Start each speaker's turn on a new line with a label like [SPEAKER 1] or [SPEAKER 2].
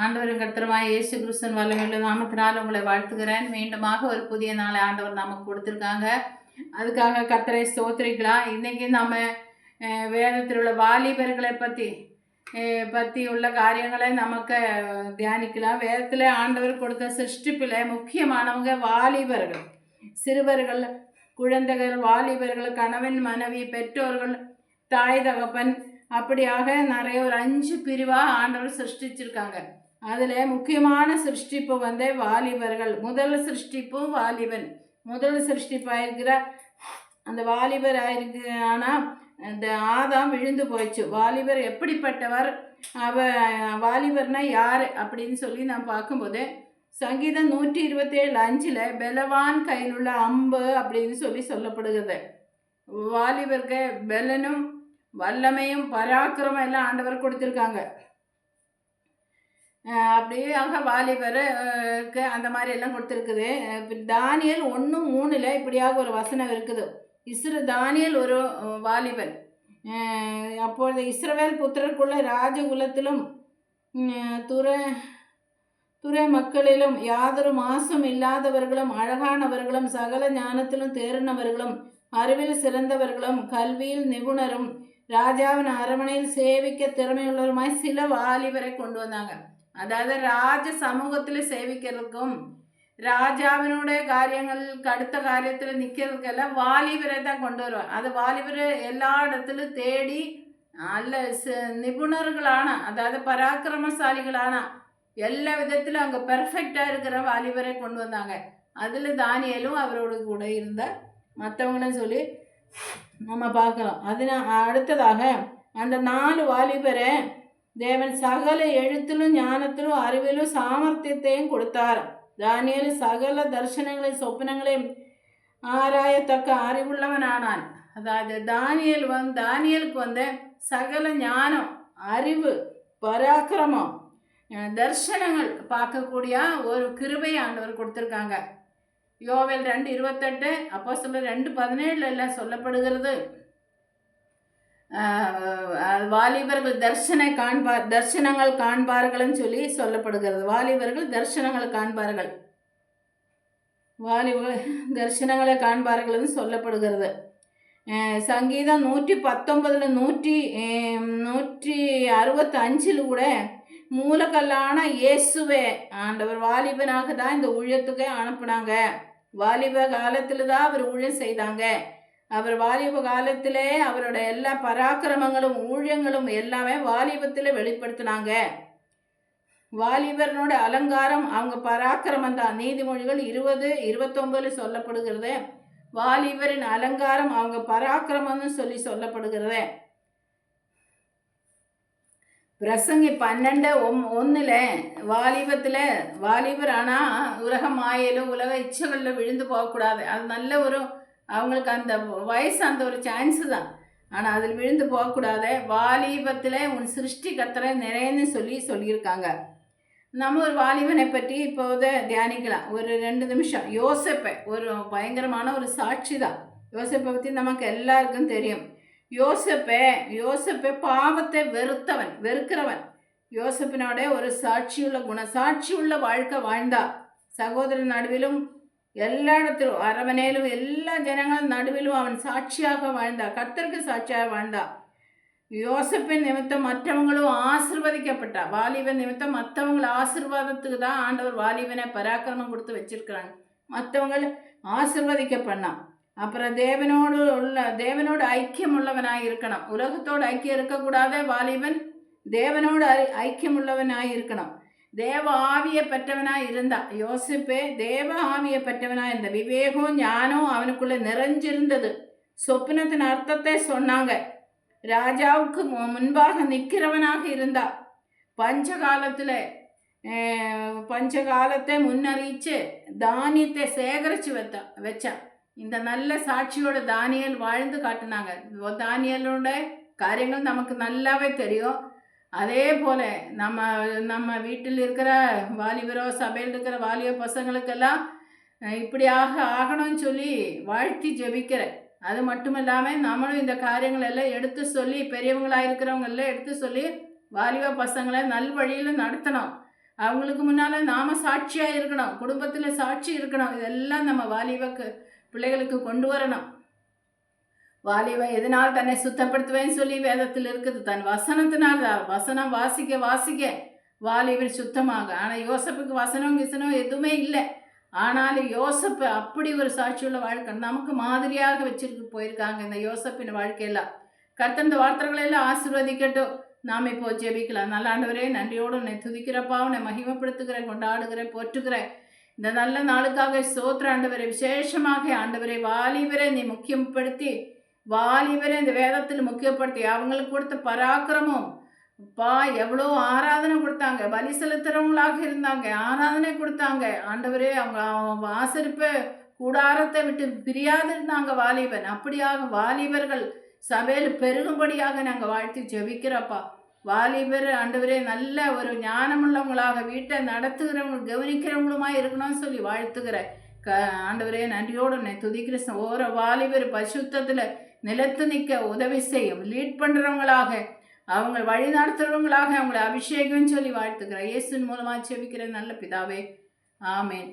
[SPEAKER 1] ஆண்டவரும் கர்த்தருமாய் இயேசு கிறிஸ்துவின் வல்லமையுள்ள நாமத்தினால் உங்களை வாழ்த்துகிறேன். மீண்டுமாக ஒரு புதிய நாளை ஆண்டவர் நமக்கு கொடுத்துருக்காங்க. அதுக்காக கர்த்தரை ஸ்தோத்திரிக்கலாம். இன்றைக்கி நம்ம வேதத்தில் உள்ள வாலிபர்களை பற்றி உள்ள காரியங்களை நமக்கு தியானிக்கலாம். வேதத்தில் ஆண்டவர் கொடுத்த சிருஷ்டிப்பில் முக்கியமானவங்க வாலிபர்கள், சிறுவர்கள், குழந்தைகள், வாலிபர்கள், கணவன், மனைவி, பெற்றோர்கள், தாய் தகப்பன், அப்படியாக நிறைய ஒரு 5 பிரிவாக ஆண்டவர் சிருஷ்டிச்சிருக்காங்க. அதில் முக்கியமான சிருஷ்டிப்பு வாலிபர்கள். முதல் சிருஷ்டிப்பும் வாலிபன். முதல் சிருஷ்டிப்பாக இருக்கிற அந்த வாலிபர் ஆனால் இந்த ஆதாம் விழுந்து போயிடுச்சு. வாலிபர் எப்படிப்பட்டவர், வாலிபர்னா யார் அப்படின்னு சொல்லி நான் பார்க்கும்போது சங்கீதம் 127:5 பலவான் கையில் உள்ள அம்பு அப்படின்னு சொல்லப்படுகிறது. வாலிபருக்கு பலனும் வல்லமையும் பராக்கிரமம் எல்லாம் ஆண்டவர் கொடுத்துருக்காங்க. அப்படியாக வாலிபருக்கு அந்த மாதிரி எல்லாம் கொடுத்துருக்குது. தானியேல் 1:3 இப்படியாக ஒரு வசனம் இருக்குது. தானியேல் ஒரு வாலிபன். அப்பொழுது இஸ்ரவேல் புத்திரருக்குள்ள ராஜகுலத்திலும் துறை மக்களிலும் யாதொரு மாசம் இல்லாதவர்களும் அழகானவர்களும் சகல ஞானத்திலும் தேறினவர்களும் அறிவில் சிறந்தவர்களும் கல்வியில் நிபுணரும் ராஜாவின் அரண்மனையில் சேவிக்க திறமையுள்ளவருமாய் சில வாலிபரை கொண்டு வந்தாங்க. அதாவது ராஜ சமூகத்தில் சேவிக்கிறதுக்கும் ராஜாவினுடைய காரியங்களுக்கு அடுத்த காரியத்தில் நிற்கிறதுக்கெல்லாம் வாலிபரை தான் கொண்டு வருவாங்க. அது வாலிபர் எல்லா இடத்துலையும் தேடி நல்ல நிபுணர்களான, அதாவது பராக்கிரமசாலிகளான, எல்லா விதத்திலும் அங்கே பெர்ஃபெக்டாக இருக்கிற வாலிபரை கொண்டு வந்தாங்க. அதில் தானியேலும் அவரோடு கூட இருந்த மற்றவங்களும் சொல்லி நம்ம பார்க்கலாம். அடுத்ததாக அந்த 4 வாலிபரை தேவன் சகல எழுத்திலும் ஞானத்திலும் அறிவிலும் சாமர்த்தியத்தையும் கொடுத்தார். தானியேல் சகல தரிசனங்களையும் சொப்பனங்களையும் ஆராயத்தக்க அறிவுள்ளவனானான். அதாவது தானியேலுக்கு சகல ஞானம், அறிவு, பராக்கிரமம், தரிசனங்கள் பார்க்கக்கூடிய ஒரு கிருபை ஆண்டவர் கொடுத்துருக்காங்க. யோவேல் 2:28, அப்போஸ்தலர் 2:17 எல்லாம் சொல்லப்படுகிறது. வாலிபர்கள் தரிசனங்கள் காண்பார்கள்னு சொல்லி சொல்லப்படுகிறது. வாலிபர்கள் தரிசனங்கள் காண்பார்கள், தரிசனங்களை காண்பார்கள்னு சொல்லப்படுகிறது. சங்கீதம் 119 165 கூட மூலக்கல்லான இயேசுவே ஆண்டவர் வாலிபனாக தான் இந்த ஊழியத்துக்கே அனுப்புனாங்க. வாலிப காலத்தில் தான் அவர் ஊழியம் செய்தாங்க. அவர் வாலிப காலத்திலே அவரோட எல்லா பராக்கிரமங்களும் ஊழியங்களும் எல்லாமே வாலிபத்தில் வெளிப்படுத்தினாங்க. வாலிபர்னோட அலங்காரம் அவங்க பராக்கிரமம் தான். நீதிமொழிகள் 20:29 சொல்லப்படுகிறது. வாலிபரின் அலங்காரம் அவங்க பராக்கிரமம்னு சொல்லப்படுகிறது. பிரசங்கி 12:1 வாலிபர் ஆனால் உலக மாயிலும் உலக இச்சைகளில் விழுந்து போகக்கூடாது. அது நல்ல ஒரு அவங்களுக்கு அந்த வயசு அந்த ஒரு சான்ஸு தான். ஆனால் அதில் விழுந்து போகக்கூடாது. வாலிபத்தில் உன் சிருஷ்டி கர்த்தரை நிறையன்னு சொல்லியிருக்காங்க. நம்ம ஒரு வாலிபனை பற்றி இப்போது தியானிக்கலாம். ஒரு 2 நிமிஷம். யோசேப்பை ஒரு பயங்கரமான ஒரு சாட்சி தான். யோசேப்பை பற்றி நமக்கு எல்லாருக்கும் தெரியும். யோசேப்பை பாவத்தை வெறுக்கிறவன். யோசேப்பினோட ஒரு சாட்சியுள்ள வாழ்க்கை வாழ்ந்தா. சகோதரன் நடுவிலும் எல்லா இடத்திலும் அரவணையிலும் எல்லா ஜனங்கள் நடுவிலும் அவன் சாட்சியாக வாழ்ந்தா. கர்த்தருக்கு சாட்சியாக வாழ்ந்தா. யோசேப்பின் நிமித்தம் மற்றவங்களும் ஆசீர்வதிக்கப்பட்டா. வாலிபன் நிமித்தம் மற்றவங்களை ஆசீர்வாதத்துக்கு தான் ஆண்டவர் வாலிபனை பராக்கிரமம் கொடுத்து வச்சிருக்கிறாங்க. மற்றவங்கள் ஆசீர்வதிக்கப்படலாம். அப்புறம் தேவனோடு ஐக்கியம் உள்ளவனாக இருக்கணும். உலகத்தோடு ஐக்கியம் இருக்கக்கூடாத வாலிபன் தேவனோடு ஐக்கியம் உள்ளவனாக இருக்கணும். தேவ ஆவியை பெற்றவனாக இருந்தா. யோசிப்பே தேவ ஆவியை பெற்றவனாக இருந்த. விவேகம் ஞானம் அவனுக்குள்ளே நிறைஞ்சிருந்தது. சொப்பனத்தின் அர்த்தத்தை சொன்னாங்க. ராஜாவுக்கு முன்பாக நிற்கிறவனாக இருந்தா. பஞ்சகாலத்தை முன்னறிச்சு தானியத்தை சேகரித்து வச்சா. இந்த நல்ல சாட்சியோட தானியேல் வாழ்ந்து காட்டினாங்க. தானியேலோட காரியங்கள் நமக்கு நல்லாவே தெரியும். அதே போல் நம்ம வீட்டில் இருக்கிற வாலிபரோ சபையில் இருக்கிற வாலிப பசங்களுக்கெல்லாம் இப்படியாக ஆகணும்னு சொல்லி வாழ்த்தி ஜெபிக்கிறேன். அது மட்டும் இல்லாமல் நம்மளும் இந்த காரியங்கள் எல்லாம் எடுத்து சொல்லி பெரியவங்களாக இருக்கிறவங்க எல்லாம் எடுத்து சொல்லி வாலிப பசங்களை நல்வழியில் நடத்தணும். அவங்களுக்கு முன்னால் நாம் சாட்சியாக இருக்கணும், குடும்பத்தில் சாட்சி இருக்கணும். இதெல்லாம் நம்ம வாலிப பிள்ளைகளுக்கு கொண்டு வரணும். வாலிபன் எதனால் தன்னை சுத்தப்படுத்துவேன்னு சொல்லி வேதத்தில் இருக்குது. தன் வசனத்தினால் தான். வசனம் வாசிக்க வாசிக்க வாலிபன் சுத்தமாக. ஆனால் யோசப்புக்கு வசனம் கிசனம் எதுவுமே இல்லை. ஆனாலும் யோசப்பு அப்படி ஒரு சாட்சியுள்ள வாழ்க்கை நமக்கு மாதிரியாக வச்சிருக்கு போயிருக்காங்க இந்த யோசப்பின் வாழ்க்கையெல்லாம். கர்த்தர் இந்த வார்த்தைகளெல்லாம் ஆசீர்வதிக்கட்டும். நாம் இப்போ ஜெபிக்கலாம். நல்ல ஆண்டவரே, நன்றியோடு உன்னை துதிக்கிறப்பா, உன்னை மகிமைப்படுத்துகிறேன், கொண்டாடுகிறேன், போற்றுகிறேன். இந்த நல்ல நாளுக்காக ஸ்தோத்திர ஆண்டவரே. விசேஷமாக ஆண்டவரே, வாலிபரை நீ முக்கியப்படுத்தி, வாலிபரை இந்த வேதத்தில் முக்கியப்படுத்தி அவங்களுக்கு கொடுத்த பராக்கிரமும் எவ்வளோ ஆராதனை கொடுத்தாங்க, பலி செலுத்துறவங்களாக இருந்தாங்க, ஆராதனை கொடுத்தாங்க ஆண்டவரே. அவங்க ஆசரிப்பு கூடாரத்தை விட்டு பிரியாது இருந்தாங்க வாலிபன். அப்படியாக வாலிபர்கள் சபையில் பெருகும்படியாக நாங்கள் வாழ்த்தி ஜெபிக்கிறப்பா. வாலிபர் ஆண்டவரே நல்ல ஒரு ஞானமுள்ளவங்களாக வீட்டை நடத்துகிறவங்க கவனிக்கிறவங்களுமா இருக்கணும்னு சொல்லி வாழ்த்துக்கிறேன். ஆண்டவரே, நன்றியோடு உன்னை துதிக்கிற ஓரோ வாலிபர் பரிசுத்தத்தில் நிலைத்து நிற்க உதவி செய்யும். லீட் பண்ணுறவங்களாக, அவங்க வழி நடத்துகிறவங்களாக அவங்களை அபிஷேகம் சொல்லி வாழ்த்துக்கிறேன். இயேசுவின் மூலமாக ஜெபிக்கிற நல்ல பிதாவே, ஆமேன்.